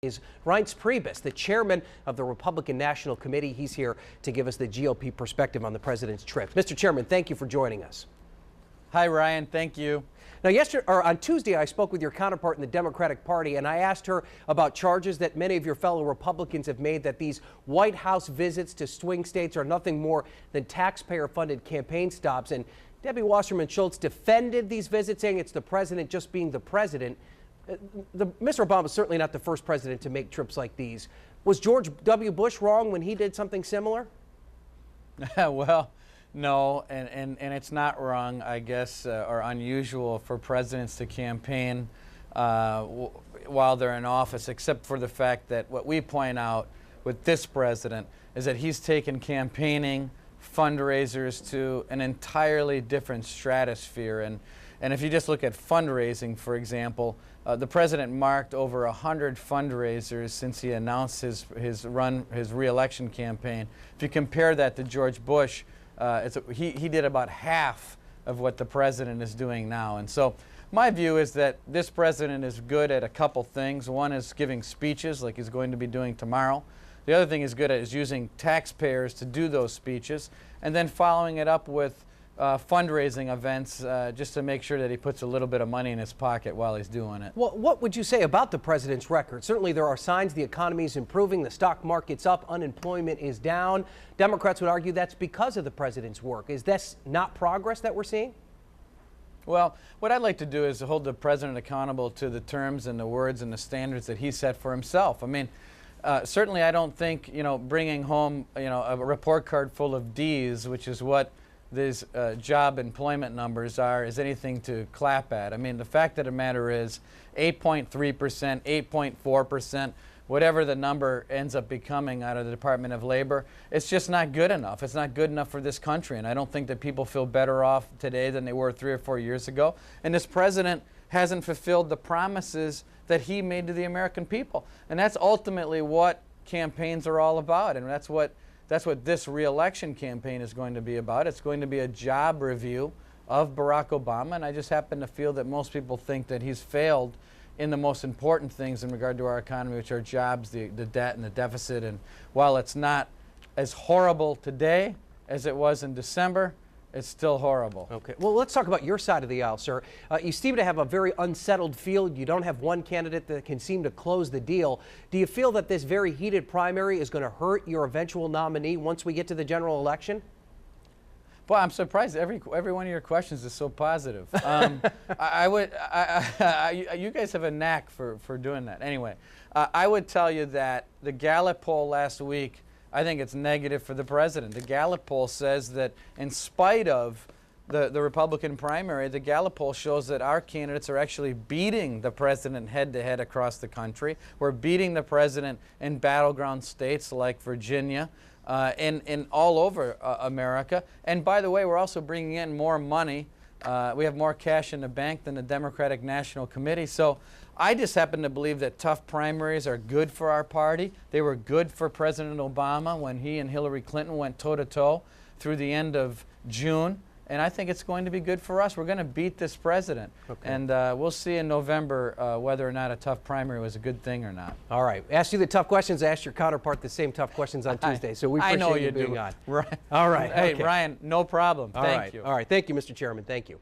Is Reince Priebus, the chairman of the Republican National Committee. He's here to give us the GOP perspective on the president's trip. Mr. Chairman, thank you for joining us. Hi, Ryan. Thank you. Now, on Tuesday, I spoke with your counterpart in the Democratic Party, and I asked her about charges that many of your fellow Republicans have made that these White House visits to swing states are nothing more than taxpayer-funded campaign stops. And Debbie Wasserman Schultz defended these visits, saying it's the president just being the president. Mr. Obama is certainly not the first president to make trips like these. Was George W. Bush wrong when he did something similar? Well, no, and it's not wrong, I guess, or unusual for presidents to campaign while they're in office, except for the fact that what we point out with this president is that he's taken campaigning fundraisers to an entirely different stratosphere. And if you just look at fundraising, for example, the president marked over 100 fundraisers since he announced his re-election campaign. If you compare that to George Bush, he did about half of what the president is doing now. And so my view is that this president is good at a couple things. One is giving speeches like he's going to be doing tomorrow. The other thing he's good at is using taxpayers to do those speeches, and then following it up with fundraising events just to make sure that he puts a little bit of money in his pocket while he's doing it. Well, what would you say about the president's record? Certainly there are signs the economy is improving, the stock market's up, unemployment is down. Democrats would argue that's because of the president's work. Is this not progress that we're seeing? Well, what I'd like to do is hold the president accountable to the terms and the words and the standards that he set for himself. I mean, certainly I don't think, bringing home, a report card full of D's, which is what these job employment numbers are, is anything to clap at. I mean, the fact of the matter is 8.3%, 8.4%, whatever the number ends up becoming out of the Department of Labor, it's just not good enough. It's not good enough for this country, and I don't think that people feel better off today than they were 3 or 4 years ago. And this president hasn't fulfilled the promises that he made to the American people. And that's ultimately what campaigns are all about, and that's what this re-election campaign is going to be about. It's going to be a job review of Barack Obama, and I just happen to feel that most people think that he's failed in the most important things in regard to our economy, which are jobs, the debt, and the deficit. And while it's not as horrible today as it was in December, it's still horrible. Okay. Well, let's talk about your side of the aisle, sir. You seem to have a very unsettled field. You don't have one candidate that can seem to close the deal. Do you feel that this very heated primary is going to hurt your eventual nominee once we get to the general election? Well, I'm surprised every one of your questions is so positive. You guys have a knack for doing that. Anyway, I would tell you that the Gallup poll last week, I think it's negative for the president. The Gallup poll says that in spite of the Republican primary, the Gallup poll shows that our candidates are actually beating the president head-to-head across the country. We're beating the president in battleground states like Virginia and all over America. And by the way, we're also bringing in more money. We have more cash in the bank than the Democratic National Committee. So I just happen to believe that tough primaries are good for our party. They were good for President Obama when he and Hillary Clinton went toe-to-toe through the end of June. And I think it's going to be good for us. We're going to beat this president. Okay. And we'll see in November whether or not a tough primary was a good thing or not. All right. Asked you the tough questions. Asked your counterpart the same tough questions on Tuesday. So we appreciate you being on. Right. All right. Hey, okay. Ryan, no problem. Thank you. All right. Thank you, Mr. Chairman. Thank you.